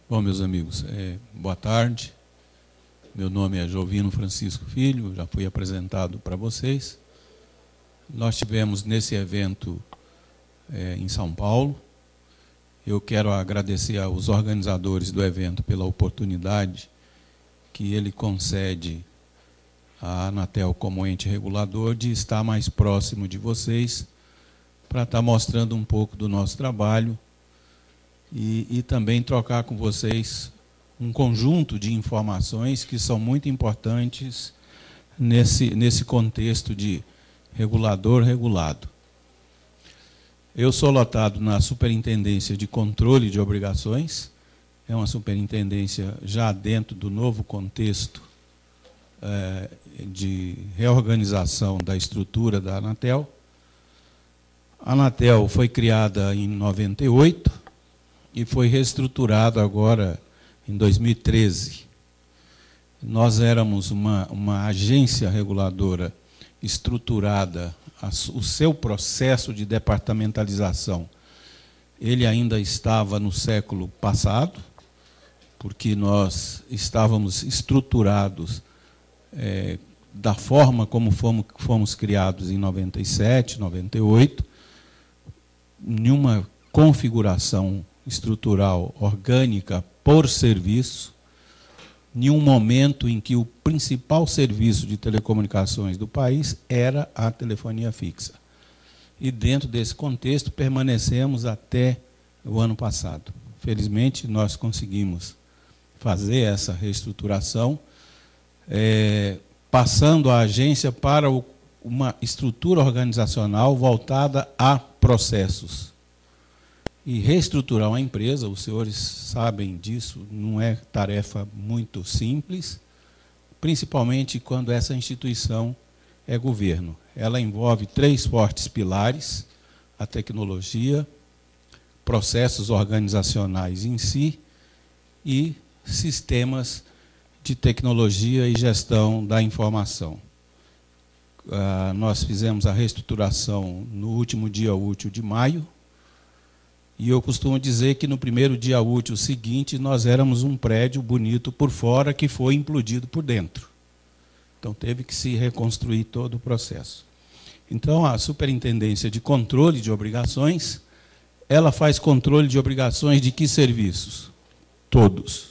Bom, meus amigos, boa tarde. Meu nome é Jovino Francisco Filho, já fui apresentado para vocês. Nós tivemos nesse evento em São Paulo. Eu quero agradecer aos organizadores do evento pela oportunidade que ele concede à Anatel como ente regulador de estar mais próximo de vocês para estar mostrando um pouco do nosso trabalho e também trocar com vocês um conjunto de informações que são muito importantes nesse contexto de regulador-regulado. Eu sou lotado na Superintendência de Controle de Obrigações, é uma superintendência já dentro do novo contexto de reorganização da estrutura da Anatel. A Anatel foi criada em 98 e foi reestruturada agora em 2013. Nós éramos uma agência reguladora estruturada, o seu processo de departamentalização, ele ainda estava no século passado, porque nós estávamos estruturados da forma como fomos criados em 97, 98, em uma configuração estrutural orgânica por serviço, em um momento em que o principal serviço de telecomunicações do país era a telefonia fixa. E dentro desse contexto permanecemos até o ano passado. Felizmente, nós conseguimos fazer essa reestruturação, passando a agência para uma estrutura organizacional voltada a processos. E reestruturar uma empresa, os senhores sabem disso, não é tarefa muito simples, principalmente quando essa instituição é governo. Ela envolve 3 fortes pilares: a tecnologia, processos organizacionais em si e sistemas de tecnologia e gestão da informação. Nós fizemos a reestruturação no último dia útil de maio, e eu costumo dizer que no primeiro dia útil seguinte nós éramos um prédio bonito por fora que foi implodido por dentro. Então teve que se reconstruir todo o processo. Então a Superintendência de Controle de Obrigações, ela faz controle de obrigações de que serviços? Todos.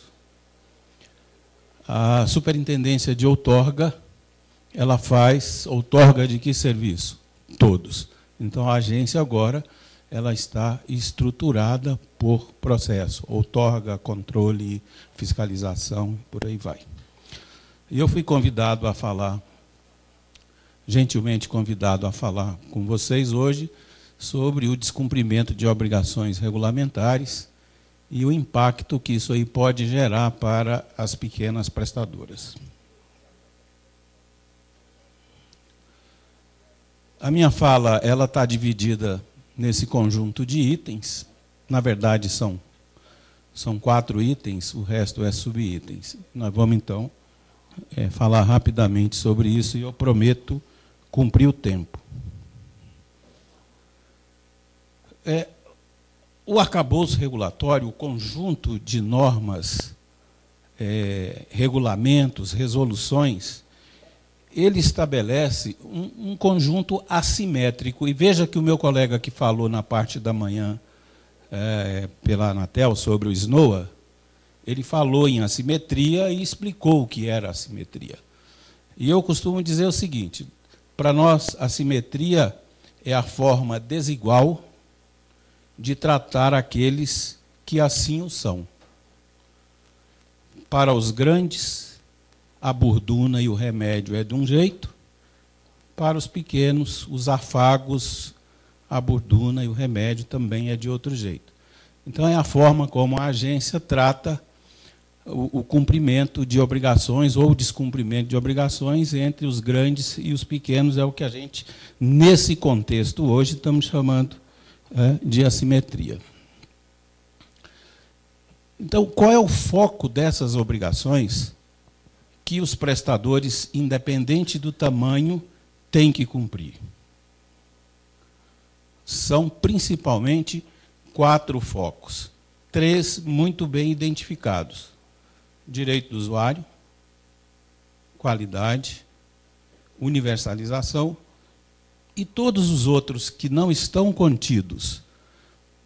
A Superintendência de Outorga, ela faz outorga de que serviço? Todos. Então a agência agora ela está estruturada por processo, outorga, controle, fiscalização, por aí vai. E eu fui convidado a falar, gentilmente convidado a falar com vocês hoje sobre o descumprimento de obrigações regulamentares e o impacto que isso aí pode gerar para as pequenas prestadoras. A minha fala ela está dividida nesse conjunto de itens. Na verdade, são 4 itens, o resto é subitens. Nós vamos, então, falar rapidamente sobre isso, e eu prometo cumprir o tempo. O arcabouço regulatório, o conjunto de normas, regulamentos, resoluções, ele estabelece um conjunto assimétrico. E veja que o meu colega que falou na parte da manhã pela Anatel sobre o SNOA, ele falou em assimetria e explicou o que era assimetria. E eu costumo dizer o seguinte: para nós, assimetria é a forma desigual de tratar aqueles que assim o são. Para os grandes, a burduna e o remédio é de um jeito; para os pequenos, os afagos, a burduna e o remédio também é de outro jeito. Então, é a forma como a agência trata o cumprimento de obrigações ou descumprimento de obrigações entre os grandes e os pequenos, é o que a gente, nesse contexto hoje, estamos chamando de assimetria. Então, qual é o foco dessas obrigações que os prestadores, independente do tamanho, têm que cumprir? São principalmente 4 focos: três muito bem identificados: direito do usuário, qualidade, universalização, e todos os outros que não estão contidos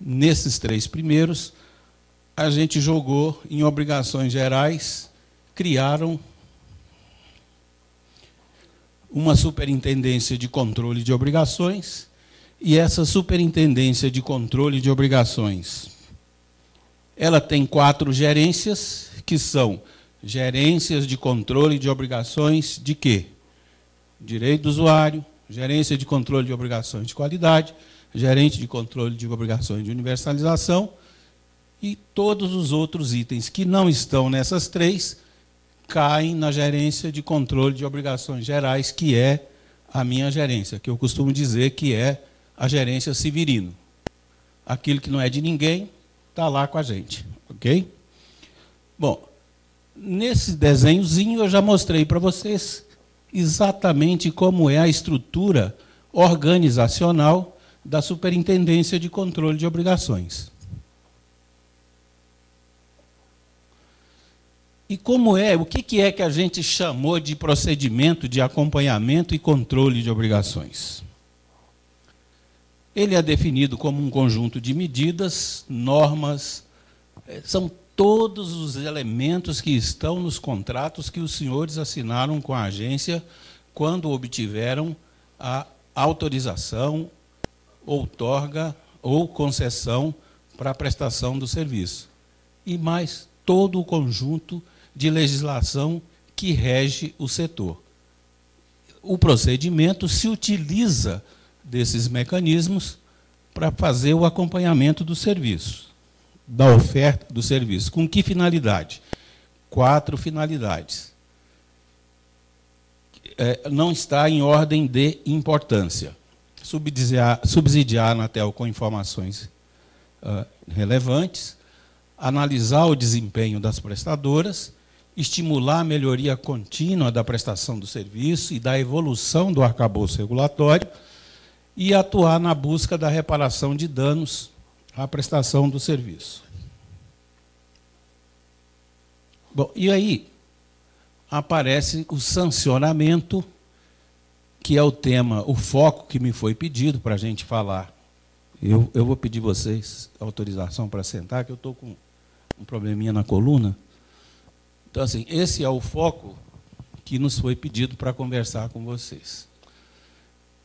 nesses três primeiros, a gente jogou em obrigações gerais, criaram uma superintendência de controle de obrigações, e essa superintendência de controle de obrigações, ela tem 4 gerências, que são gerências de controle de obrigações de quê? Direito do usuário, gerência de controle de obrigações de qualidade, gerente de controle de obrigações de universalização, e todos os outros itens que não estão nessas 3 caem na gerência de controle de obrigações gerais, que é a minha gerência, que eu costumo dizer que é a gerência Severino. Aquilo que não é de ninguém está lá com a gente, ok? Bom, nesse desenhozinho eu já mostrei para vocês exatamente como é a estrutura organizacional da Superintendência de Controle de Obrigações. E como é, o que é que a gente chamou de procedimento de acompanhamento e controle de obrigações? Ele é definido como um conjunto de medidas, normas, são todos os elementos que estão nos contratos que os senhores assinaram com a agência quando obtiveram a autorização, outorga ou concessão para a prestação do serviço. E mais todo o conjunto de legislação que rege o setor. O procedimento se utiliza desses mecanismos para fazer o acompanhamento do serviço, da oferta do serviço. Com que finalidade? 4 finalidades. Não está em ordem de importância. Subsidiar a Anatel com informações relevantes, analisar o desempenho das prestadoras, estimular a melhoria contínua da prestação do serviço e da evolução do arcabouço regulatório e atuar na busca da reparação de danos à prestação do serviço. Bom, e aí aparece o sancionamento, que é o tema, o foco que me foi pedido para a gente falar. Eu vou pedir vocês autorização para sentar, que eu estou com um probleminha na coluna. Então, assim, esse é o foco que nos foi pedido para conversar com vocês.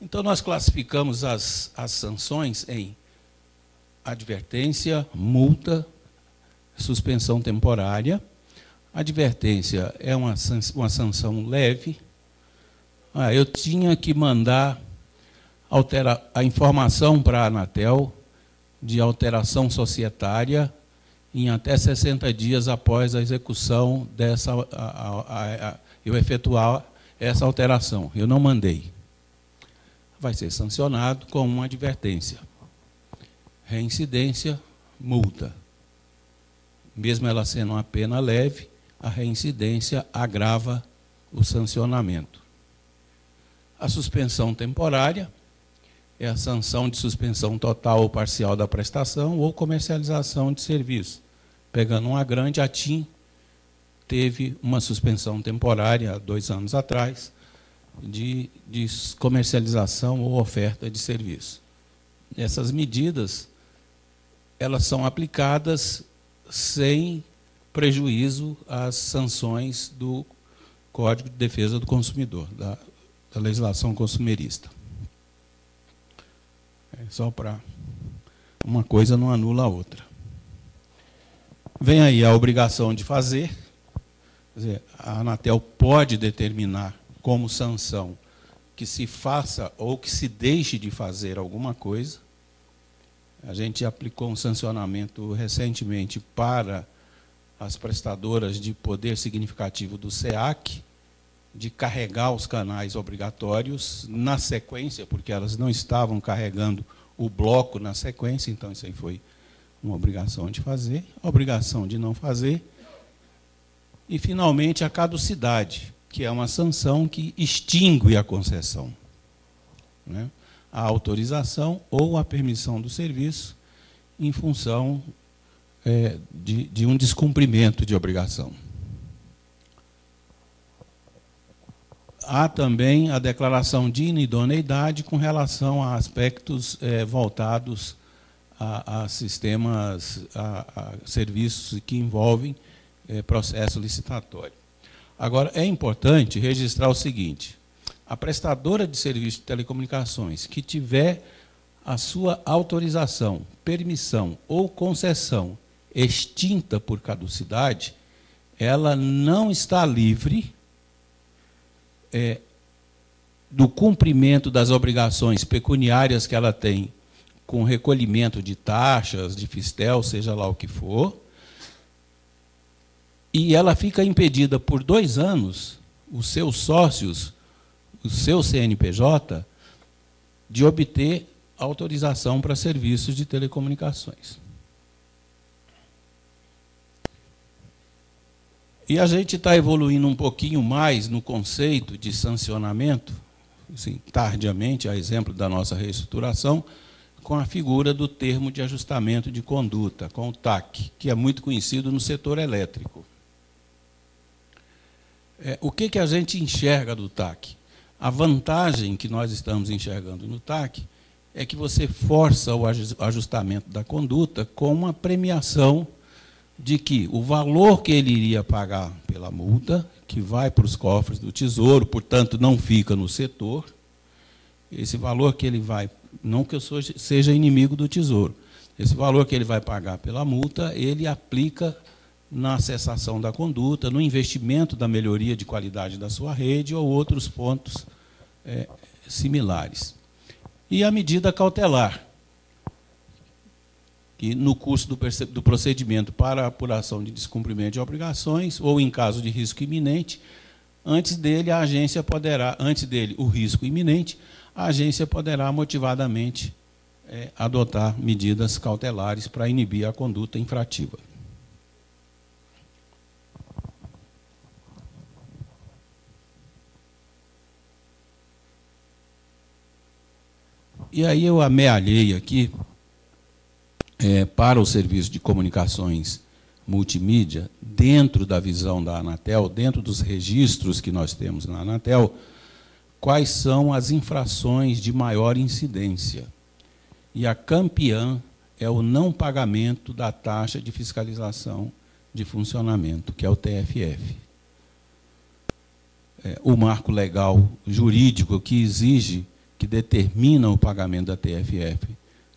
Então, nós classificamos as sanções em advertência, multa, suspensão temporária. Advertência é uma sanção leve. Eu tinha que mandar a informação para a Anatel de alteração societária em até 60 dias após a execução dessa, eu efetuar essa alteração. Eu não mandei. Vai ser sancionado com uma advertência. Reincidência, multa. Mesmo ela sendo uma pena leve, a reincidência agrava o sancionamento. A suspensão temporária é a sanção de suspensão total ou parcial da prestação ou comercialização de serviço. Pegando uma grande, a TIM teve uma suspensão temporária, há 2 anos atrás, de comercialização ou oferta de serviço. Essas medidas, elas são aplicadas sem prejuízo às sanções do Código de Defesa do Consumidor, da legislação consumerista. Só para uma coisa não anula a outra. Vem aí a obrigação de fazer, quer dizer, a Anatel pode determinar como sanção que se faça ou que se deixe de fazer alguma coisa. A gente aplicou um sancionamento recentemente para as prestadoras de poder significativo do SEAC, de carregar os canais obrigatórios na sequência, porque elas não estavam carregando o bloco na sequência, então isso aí foi uma obrigação de fazer, obrigação de não fazer, e, finalmente, a caducidade, que é uma sanção que extingue a concessão, né? A autorização ou a permissão do serviço em função de um descumprimento de obrigação. Há também a declaração de inidoneidade com relação a aspectos voltados a sistemas, a serviços que envolvem processo licitatório. Agora, é importante registrar o seguinte: a prestadora de serviço de telecomunicações que tiver a sua autorização, permissão ou concessão extinta por caducidade, ela não está livre do cumprimento das obrigações pecuniárias que ela tem com recolhimento de taxas, de fistel, seja lá o que for, e ela fica impedida por 2 anos, os seus sócios, o seu CNPJ, de obter autorização para serviços de telecomunicações. E a gente está evoluindo um pouquinho mais no conceito de sancionamento, assim, tardiamente, a exemplo da nossa reestruturação, com a figura do termo de ajustamento de conduta, com o TAC, que é muito conhecido no setor elétrico. O que a gente enxerga do TAC? A vantagem que nós estamos enxergando no TAC é que você força o ajustamento da conduta com uma premiação de que o valor que ele iria pagar pela multa, que vai para os cofres do Tesouro, portanto, não fica no setor, esse valor que ele vai, não que eu seja inimigo do Tesouro, esse valor que ele vai pagar pela multa, ele aplica na cessação da conduta, no investimento da melhoria de qualidade da sua rede ou outros pontos similares. E a medida cautelar, que no curso do procedimento para apuração de descumprimento de obrigações, ou em caso de risco iminente, antes dele o risco iminente, a agência poderá motivadamente adotar medidas cautelares para inibir a conduta infrativa. E aí eu amealhei aqui, para o serviço de comunicações multimídia, dentro da visão da Anatel, dentro dos registros que nós temos na Anatel, quais são as infrações de maior incidência. E a campeã é o não pagamento da taxa de fiscalização de funcionamento, que é o TFF. O marco legal jurídico que exige, que determina o pagamento da TFF,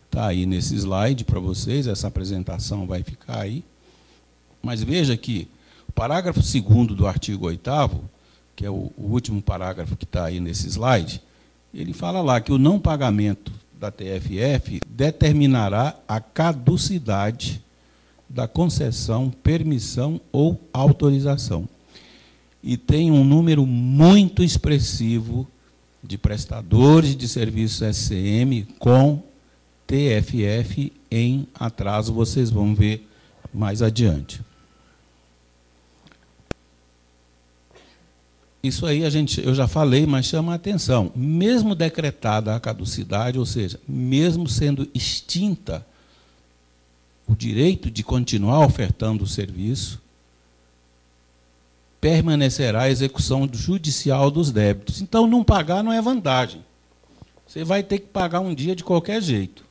está aí nesse slide para vocês, essa apresentação vai ficar aí. Mas veja que o parágrafo 2º do artigo 8º, que é o último parágrafo que está aí nesse slide, ele fala lá que o não pagamento da TFF determinará a caducidade da concessão, permissão ou autorização. E tem um número muito expressivo de prestadores de serviços SCM com TFF em atraso, vocês vão ver mais adiante. Isso aí eu já falei, mas chama a atenção. Mesmo decretada a caducidade, ou seja, mesmo sendo extinta o direito de continuar ofertando o serviço, permanecerá a execução judicial dos débitos. Então, não pagar não é vantagem. Você vai ter que pagar um dia de qualquer jeito.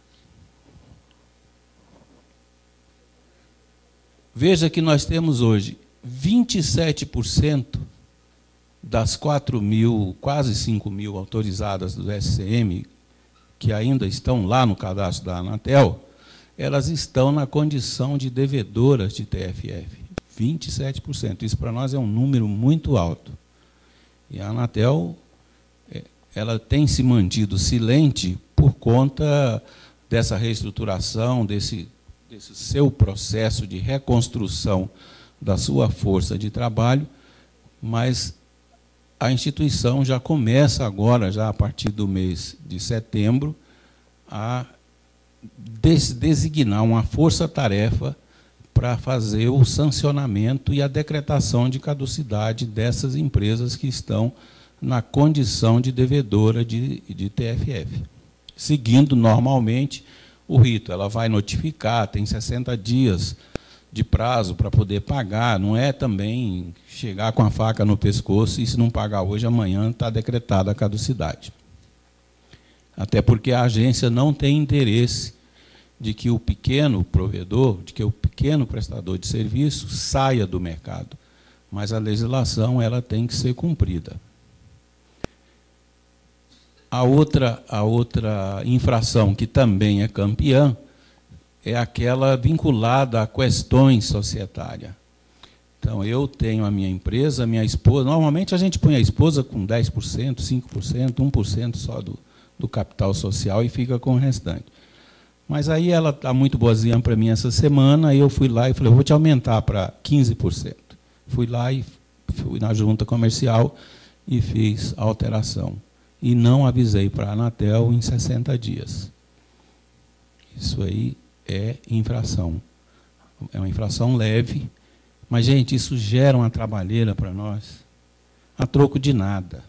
Veja que nós temos hoje 27% das 4.000, quase 5.000 autorizadas do SCM, que ainda estão lá no cadastro da Anatel, elas estão na condição de devedoras de TFF. 27%. Isso para nós é um número muito alto. E a Anatel ela tem se mantido silente por conta dessa reestruturação, desse seu processo de reconstrução da sua força de trabalho, mas a instituição já começa agora, já a partir do mês de setembro, a designar uma força-tarefa para fazer o sancionamento e a decretação de caducidade dessas empresas que estão na condição de devedora de TFF. Seguindo normalmente o rito, ela vai notificar, tem 60 dias de prazo para poder pagar, não é também chegar com a faca no pescoço e, se não pagar hoje, amanhã está decretada a caducidade. Até porque a agência não tem interesse de que o pequeno provedor, de que o pequeno prestador de serviço saia do mercado. Mas a legislação ela tem que ser cumprida. A outra infração que também é campeã é aquela vinculada a questões societárias. Então, eu tenho a minha empresa, a minha esposa. Normalmente, a gente põe a esposa com 10%, 5%, 1% só do capital social e fica com o restante. Mas aí ela está muito boazinha para mim essa semana, aí eu fui lá e falei, vou te aumentar para 15%. Fui lá e fui na junta comercial e fiz a alteração. E não avisei para a Anatel em 60 dias. Isso aí é infração. É uma infração leve, mas, gente, isso gera uma trabalheira para nós, a troco de nada.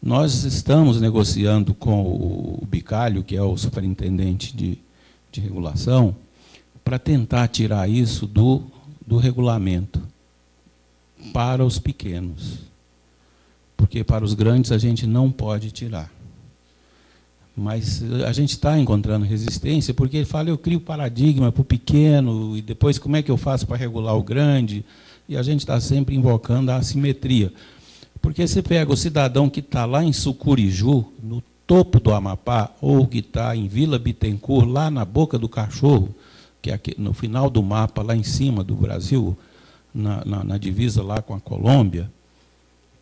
Nós estamos negociando com o Bicalho, que é o superintendente de regulação, para tentar tirar isso do regulamento para os pequenos. Porque para os grandes a gente não pode tirar. Mas a gente está encontrando resistência, porque ele fala, eu crio paradigma para o pequeno, e depois como é que eu faço para regular o grande? E a gente está sempre invocando a assimetria. Porque você pega o cidadão que está lá em Sucuriju, no topo do Amapá, ou que está em Vila Bittencourt, lá na Boca do Cachorro, que é aqui, no final do mapa, lá em cima do Brasil, na divisa lá com a Colômbia,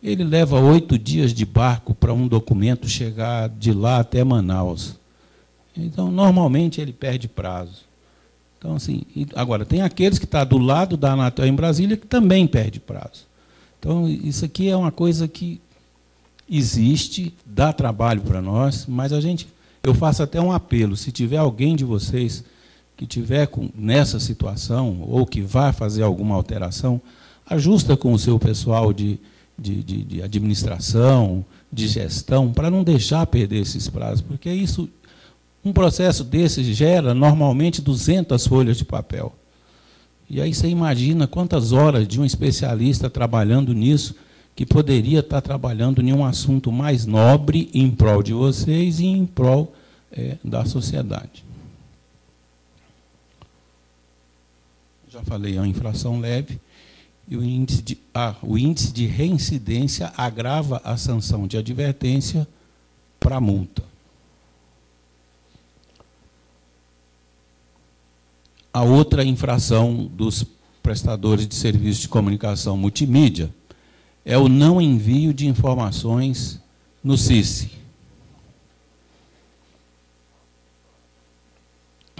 ele leva 8 dias de barco para um documento chegar de lá até Manaus. Então, normalmente, ele perde prazo. Então, assim, agora, tem aqueles que estão do lado da Anatel em Brasília que também perde prazo. Então, isso aqui é uma coisa que existe, dá trabalho para nós, mas eu faço até um apelo, se tiver alguém de vocês que tiver nessa situação, ou que vai fazer alguma alteração, ajusta com o seu pessoal de administração, de gestão, para não deixar perder esses prazos, porque um processo desse gera normalmente 200 folhas de papel. E aí você imagina quantas horas de um especialista trabalhando nisso, que poderia estar trabalhando em um assunto mais nobre em prol de vocês e em prol da sociedade. Já falei, é uma infração leve. E o índice de reincidência agrava a sanção de advertência para multa. A outra infração dos prestadores de serviços de comunicação multimídia é o não envio de informações no SISI.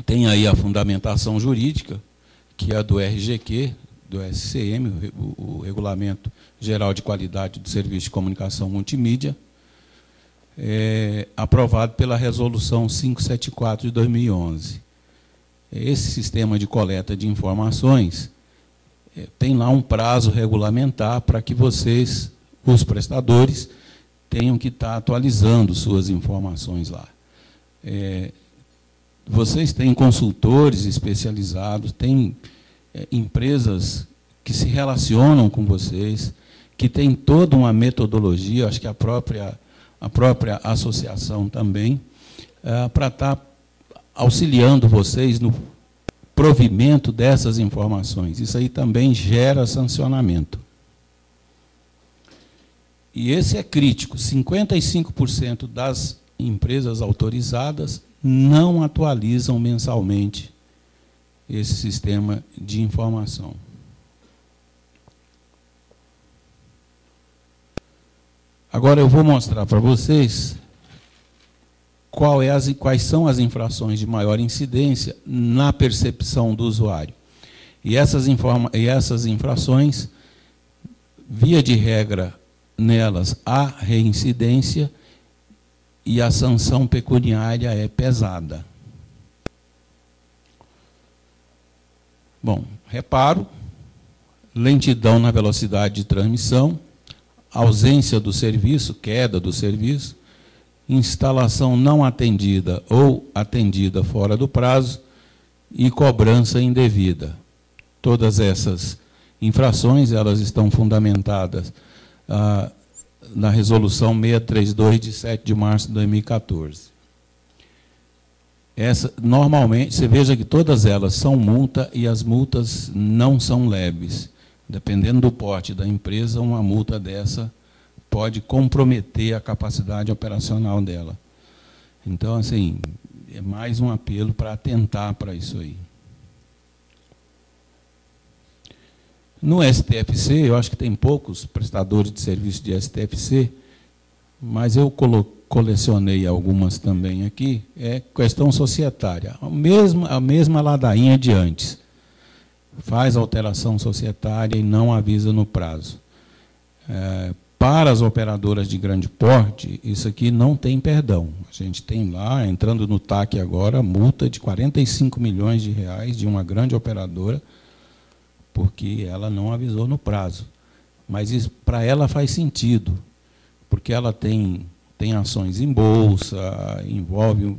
Tem aí a fundamentação jurídica, que é a do RGQ, do SCM, o Regulamento Geral de Qualidade do Serviço de Comunicação Multimídia, aprovado pela Resolução 574 de 2011. Esse sistema de coleta de informações tem lá um prazo regulamentar para que vocês, os prestadores, tenham que estar atualizando suas informações lá. Vocês têm consultores especializados, têm empresas que se relacionam com vocês, que têm toda uma metodologia, acho que a própria associação também, para estar auxiliando vocês no provimento dessas informações. Isso aí também gera sancionamento. E esse é crítico. 55% das empresas autorizadas não atualizam mensalmente esse sistema de informação. Agora eu vou mostrar para vocês quais são as infrações de maior incidência na percepção do usuário. E essas infrações, via de regra, nelas há reincidência e a sanção pecuniária é pesada. Bom, reparo, lentidão na velocidade de transmissão, ausência do serviço, queda do serviço, instalação não atendida ou atendida fora do prazo e cobrança indevida. Todas essas infrações, elas estão fundamentadas na Resolução 632, de 7 de março de 2014. Normalmente, você veja que todas elas são multa e as multas não são leves. Dependendo do porte da empresa, uma multa dessa pode comprometer a capacidade operacional dela. Então, assim, é mais um apelo para atentar para isso aí. No STFC, eu acho que tem poucos prestadores de serviço de STFC, mas eu colecionei algumas também aqui, é questão societária. A mesma ladainha de antes. Faz alteração societária e não avisa no prazo. Para as operadoras de grande porte, isso aqui não tem perdão. A gente tem lá, entrando no TAC agora, multa de 45 milhões de reais de uma grande operadora, porque ela não avisou no prazo. Mas isso para ela faz sentido, porque ela tem ações em bolsa, envolve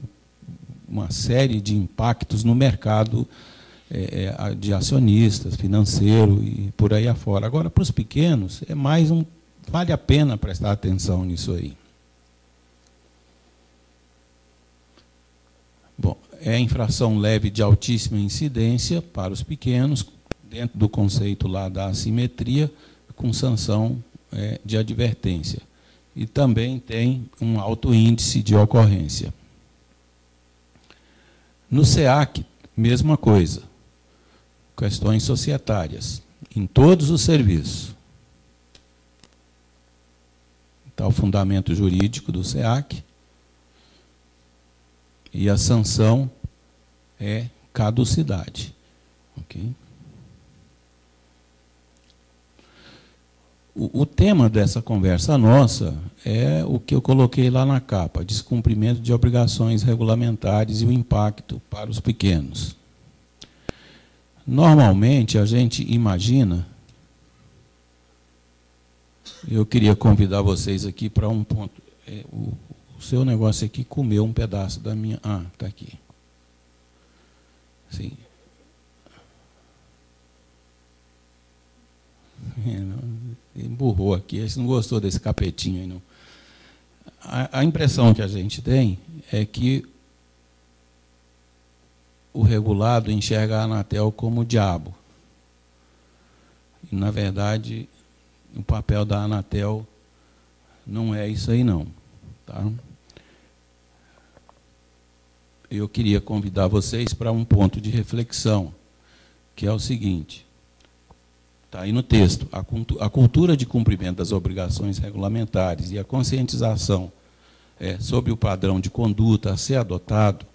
uma série de impactos no mercado de acionistas, financeiro e por aí afora. Agora, para os pequenos, vale a pena prestar atenção nisso aí. Bom, é infração leve de altíssima incidência para os pequenos, dentro do conceito lá da assimetria, com sanção de advertência. E também tem um alto índice de ocorrência. No SEAC, mesma coisa. Questões societárias, em todos os serviços. Está o fundamento jurídico do SEAC. E a sanção é caducidade. Ok? O tema dessa conversa nossa é o que eu coloquei lá na capa, descumprimento de obrigações regulamentares e o impacto para os pequenos. Normalmente, a gente imagina, eu queria convidar vocês aqui para um ponto, o seu negócio aqui comeu um pedaço da minha... Ah, está aqui. Sim. Emburrou aqui, a gente não gostou desse capetinho aí, não. A impressão que a gente tem é que o regulado enxerga a Anatel como o diabo. E, na verdade, o papel da Anatel não é isso aí, não. Tá? Eu queria convidar vocês para um ponto de reflexão, que é o seguinte. Está aí no texto, a cultura de cumprimento das obrigações regulamentares e a conscientização sobre o padrão de conduta a ser adotado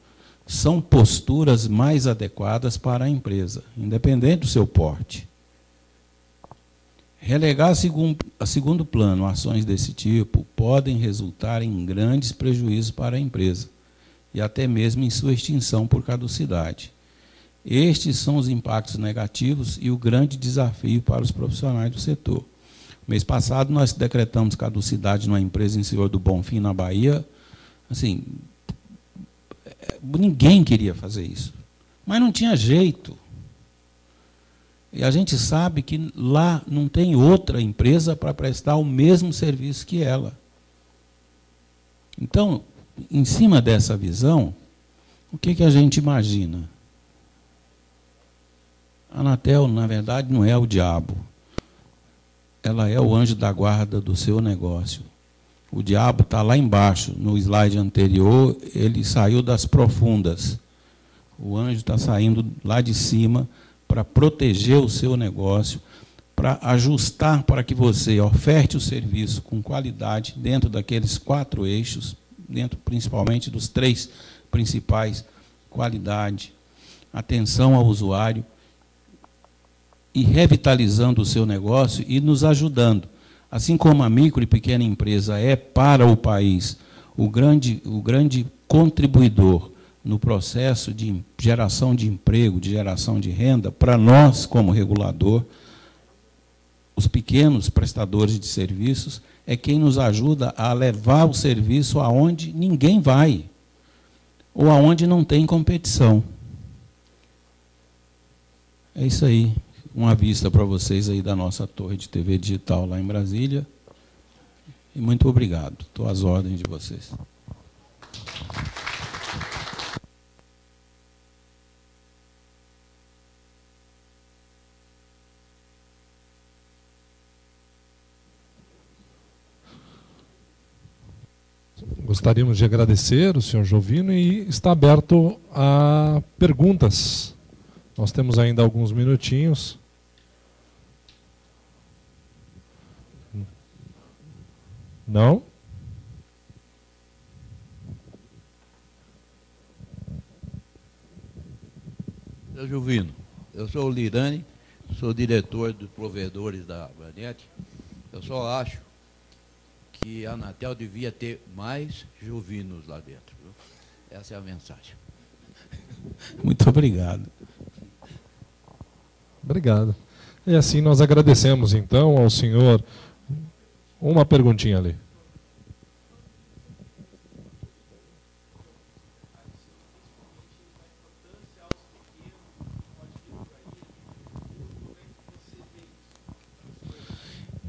são posturas mais adequadas para a empresa, independente do seu porte. Relegar a segundo plano ações desse tipo podem resultar em grandes prejuízos para a empresa e até mesmo em sua extinção por caducidade. Estes são os impactos negativos e o grande desafio para os profissionais do setor. Mês passado, nós decretamos caducidade numa empresa em Senhor do Bonfim, na Bahia. Assim, ninguém queria fazer isso, mas não tinha jeito. E a gente sabe que lá não tem outra empresa para prestar o mesmo serviço que ela. Então, em cima dessa visão, o que a gente imagina? A Anatel, na verdade, não é o diabo. Ela é o anjo da guarda do seu negócio. O diabo está lá embaixo. No slide anterior, ele saiu das profundas. O anjo está saindo lá de cima para proteger o seu negócio, para ajustar para que você oferte o serviço com qualidade dentro daqueles 4 eixos, dentro principalmente dos 3 principais: qualidade, atenção ao usuário, e revitalizando o seu negócio e nos ajudando. Assim como a micro e pequena empresa é para o país o grande contribuidor no processo de geração de emprego, de geração de renda, para nós, como regulador, os pequenos prestadores de serviços é quem nos ajuda a levar o serviço aonde ninguém vai, ou aonde não tem competição. É isso aí. uma vista para vocês aí da nossa torre de TV digital lá em Brasília. E muito obrigado. Estou às ordens de vocês. Gostaríamos de agradecer o senhor Jovino e está aberto a perguntas. Nós temos ainda alguns minutinhos. Não? Seu Jovino, eu sou o Lirane, sou diretor dos provedores da Abranet. Eu só acho que a Anatel devia ter mais Jovinos lá dentro. Viu? Essa é a mensagem. Muito obrigado. Obrigado. E assim nós agradecemos, então, ao senhor. Uma perguntinha ali.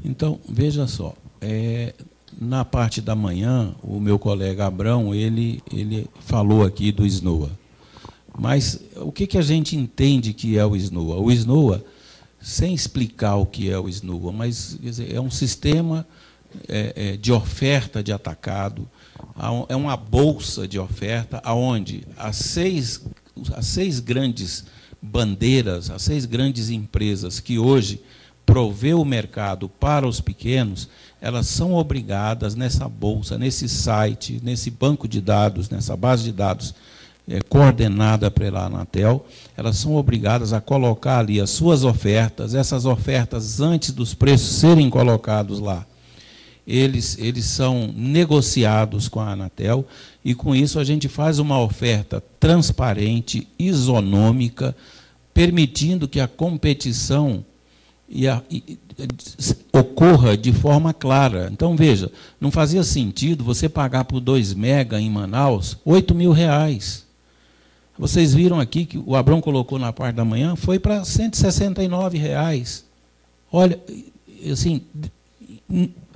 Então, veja só, na parte da manhã, o meu colega Abrão, ele falou aqui do SNOA. Mas o que a gente entende que é o SNOA? O SNOA, sem explicar o que é o SNOA, mas quer dizer, é um sistema de oferta de atacado, é uma bolsa de oferta, onde as seis grandes bandeiras, as 6 grandes empresas que hoje provê o mercado para os pequenos, elas são obrigadas nessa bolsa, nesse site, nesse banco de dados, nessa base de dados coordenada pela Anatel, elas são obrigadas a colocar ali as suas ofertas, essas ofertas, antes dos preços serem colocados lá, eles são negociados com a Anatel, e com isso a gente faz uma oferta transparente, isonômica, permitindo que a competição ocorra de forma clara. Então, veja, não fazia sentido você pagar por 2 mega em Manaus R$8.000. Vocês viram aqui que o Abrão colocou na parte da manhã, foi para R$169. Olha,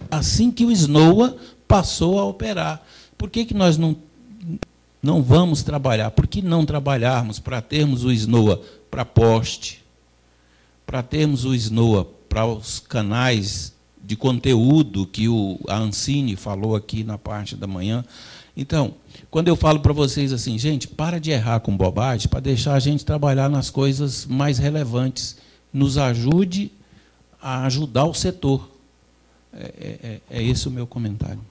assim que o SNOA passou a operar. Por que nós não vamos trabalhar? Por que não trabalharmos para termos o SNOA para poste, para termos o SNOA para os canais de conteúdo que a Ancine falou aqui na parte da manhã? Então, quando eu falo para vocês assim, gente, para de errar com bobagem, para deixar a gente trabalhar nas coisas mais relevantes. Nos ajude a ajudar o setor. É esse o meu comentário.